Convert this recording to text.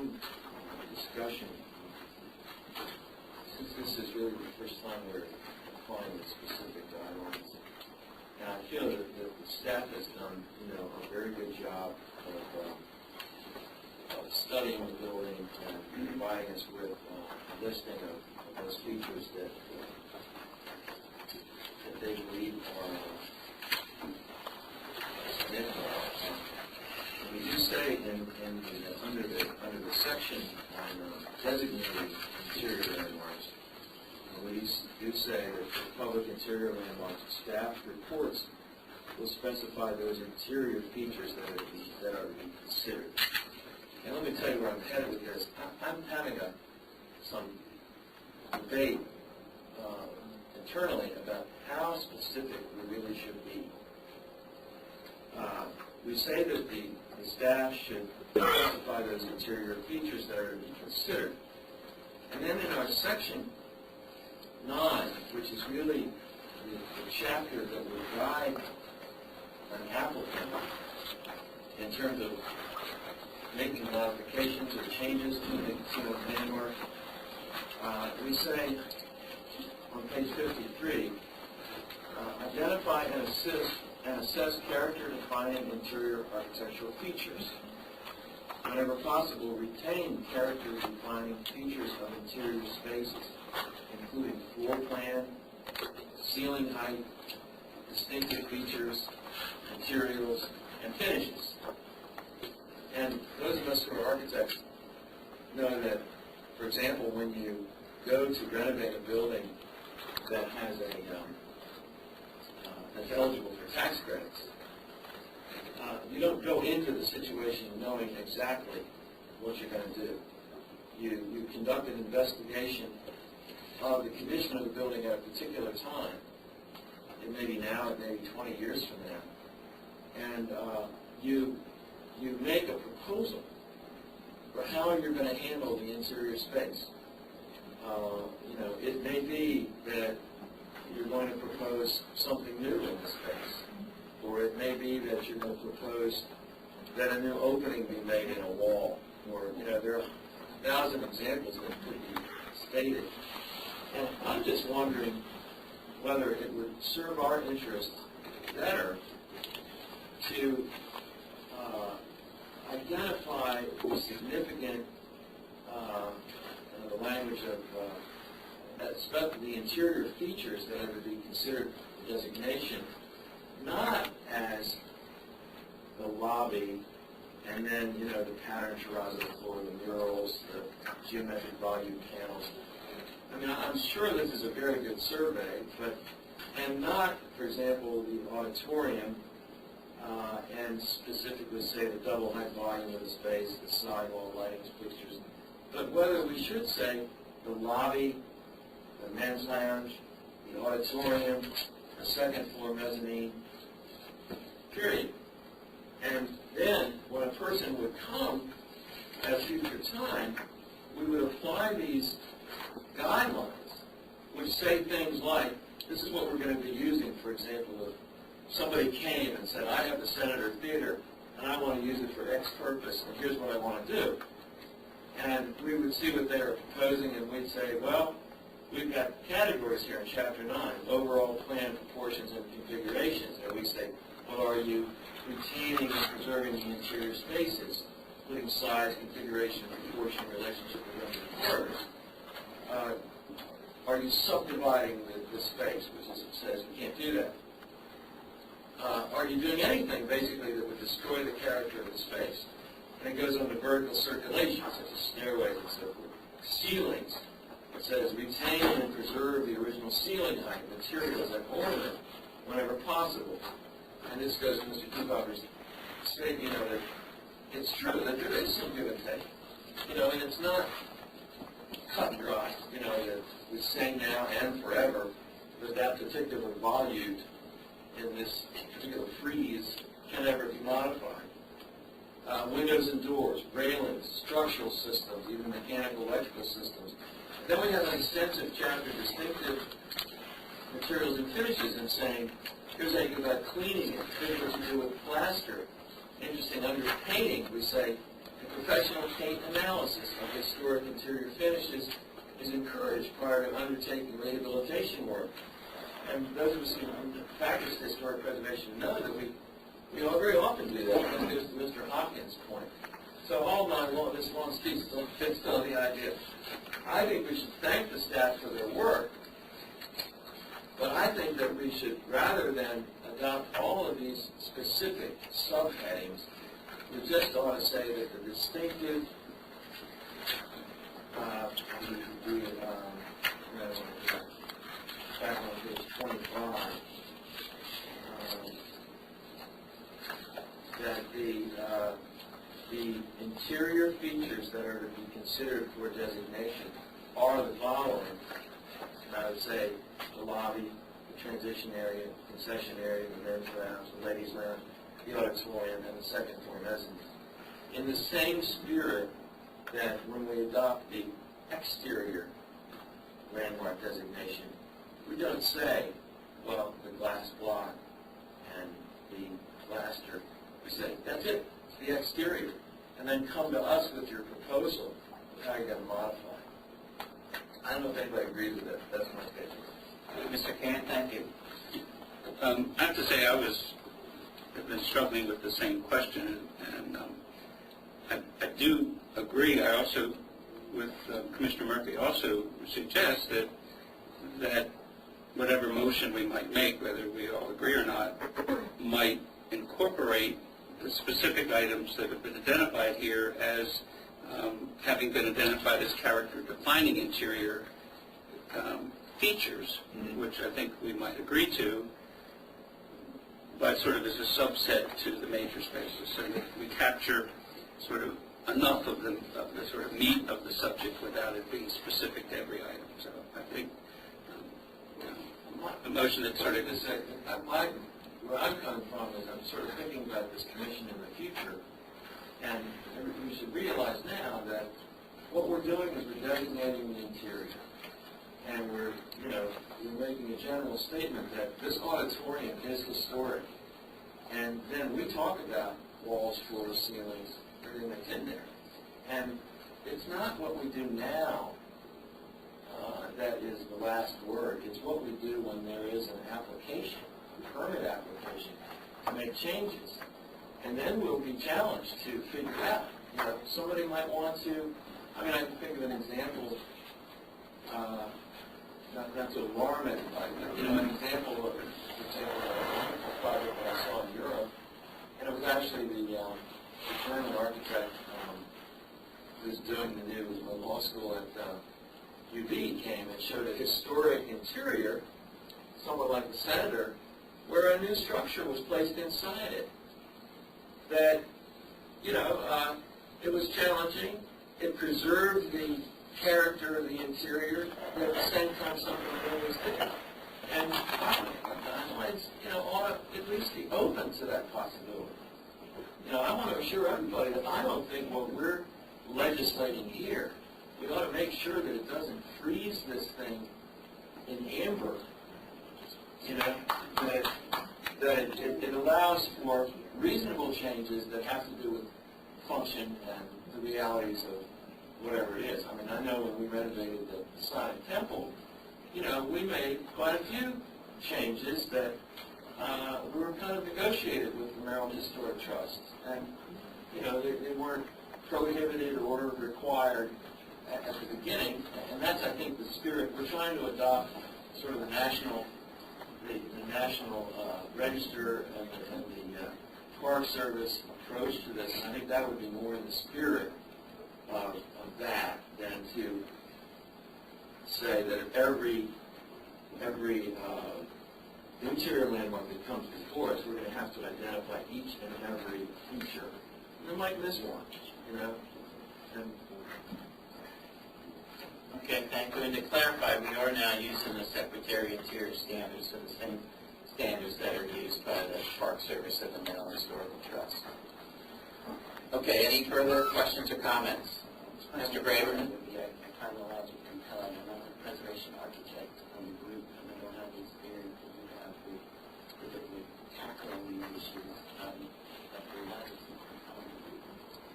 some discussion, since this is really the first time we're applying the specific guidelines. And I feel that the staff has done, a very good job of studying the building and providing us with a listing of those features that they believe are significant. And we do say under the section on designated interior landmarks, we do say that for public interior landmarks, staff reports will specify those interior features that are to be considered. And let me tell you where I'm headed with this. I'm having some debate internally about how specific we really should be. We say that the staff should specify those interior features that are to be considered. And then in our section 9, which is really the chapter that will guide an applicant in terms of making modifications or changes to the landmark, we say on page 53, identify and assess character-defining interior architectural features. Whenever possible, retain character-defining features of interior spaces, including floor plan, ceiling height, distinctive features, materials, and finishes. And those of us who are architects know that, for example, when you go to renovate a building that has that's eligible for tax credits, you don't go into the situation knowing exactly what you're going to do. You conduct an investigation of the condition of the building at a particular time. It may be now, it may be 20 years from now. And you make a proposal for how you're going to handle the interior space. It may be that you're going to propose something new in the space, or it may be that you're going to propose that a new opening be made in a wall, or there are 1,000 examples that could be stated. And I'm just wondering whether it would serve our interest better to identify the significant, the language of the interior features that are to be considered designation, not as the lobby, and then the pattern terrazzo floor, the murals, the geometric volume panels. I mean, I'm sure this is a very good survey, and not, for example, the auditorium, and specifically say the double height volume of the space, the sidewall lighting fixtures, but whether we should say the lobby, the men's lounge, the auditorium, the second floor mezzanine, period. And then when a person would come at a future time, we would apply these guidelines, which say things like, this is what we're going to be using. For example, if somebody came and said, I have the Senator Theater, and I want to use it for X purpose, and here's what I want to do. And we would see what they were proposing, and we'd say, well, we've got categories here in Chapter 9, overall plan, proportions, and configurations. And we say, well, are you retaining and preserving the interior spaces, including size, configuration, proportion, relationship with other corridors? Are you subdividing the space, which is, it says we can't do that? Are you doing anything, basically, that would destroy the character of the space? And it goes on to vertical circulation, such as stairways and so forth. Ceilings, it says retain and preserve the original ceiling height, materials, and ornament whenever possible. And this goes to Mr. Kiefaber's statement, that it's true that there is some give and take, and it's not cut and dry, that we say now and forever that particular volute in this particular frieze can never be modified. Windows and doors, railings, structural systems, even mechanical, electrical systems. Then we have an extensive chapter, distinctive materials and finishes, and saying, here's how you go about cleaning it. Here's what you do with plaster. Interesting, under painting, we say, professional paint analysis of historic interior finishes is encouraged prior to undertaking rehabilitation work. And those of us who practice historic preservation know that we all very often do that. That goes to Mr. Hopkins' point. So all this long speech fits on the idea. I think we should thank the staff for their work, but I think that we should, rather than adopt all of these specific subheadings, we just ought to say that the distinctive, back on page 25, that the interior features that are to be considered for designation are the following. And I would say the lobby, the transition area, concession area, the men's lounge, the ladies' lounge, the auditorium, and the second floor mezzanine. In the same spirit that when we adopt the exterior landmark designation, we don't say, well, the glass block and the plaster. We say, that's it, it's the exterior. And then come to us with your proposal of how you're going to modify it. I don't know if anybody agrees with that. That's my opinion. Mr. Can, thank you. I have to say I've been struggling with the same question, and I do agree. I also, with Commissioner Murphy, also suggest that whatever motion we might make, whether we all agree or not, might incorporate the specific items that have been identified here as having been identified as character-defining interior features, which I think we might agree to, but sort of as a subset to the major spaces, so that we capture sort of enough of the sort of meat of the subject without it being specific to every item. So I think the motion that sort of is... Where I'm coming from is I'm sort of thinking about this commission in the future, and we should realize now that what we're doing is we're designating the interior, and we're making a general statement that this auditorium is historic, and then we talk about walls, floors, ceilings, everything that's in there, and it's not what we do now that is the last word. It's what we do when there is an application, permit application, to make changes. And then we'll be challenged to figure out, somebody might want to, I can think of an example, not to alarm anybody, but, an example of, for example, a wonderful project that I saw in Europe, and it was actually the German architect who's doing the new law school at UB came and showed a historic interior, somewhat like the Senator, where a new structure was placed inside it. That, it was challenging. It preserved the character of the interior, but at the same time something new was there. And guidelines, ought to at least be open to that possibility. I want to assure everybody that I don't think what we're legislating here, we ought to make sure that it doesn't freeze this thing in amber. That it allows for reasonable changes that have to do with function and the realities of whatever it is. I know when we renovated the Sonic Temple, we made quite a few changes that were kind of negotiated with the Maryland Historic Trust. And, they weren't prohibited or required at the beginning. And that's, I think, the spirit. We're trying to adopt sort of the national register and the Park Service approach to this. And I think that would be more in the spirit of that than to say that every interior landmark that comes before us, we're going to have to identify each and every feature. And we might miss one, And Okay, thank you. And to clarify, we are now using the Secretary of Interior standards, so the same standards that are used by the Park Service and the Maryland Historical Trust. Okay, any further questions or comments? Mr. Braverman? Yeah, chronological compelling. I'm not a preservation architect on the group, and I don't have the experience that you have with tackling these issues.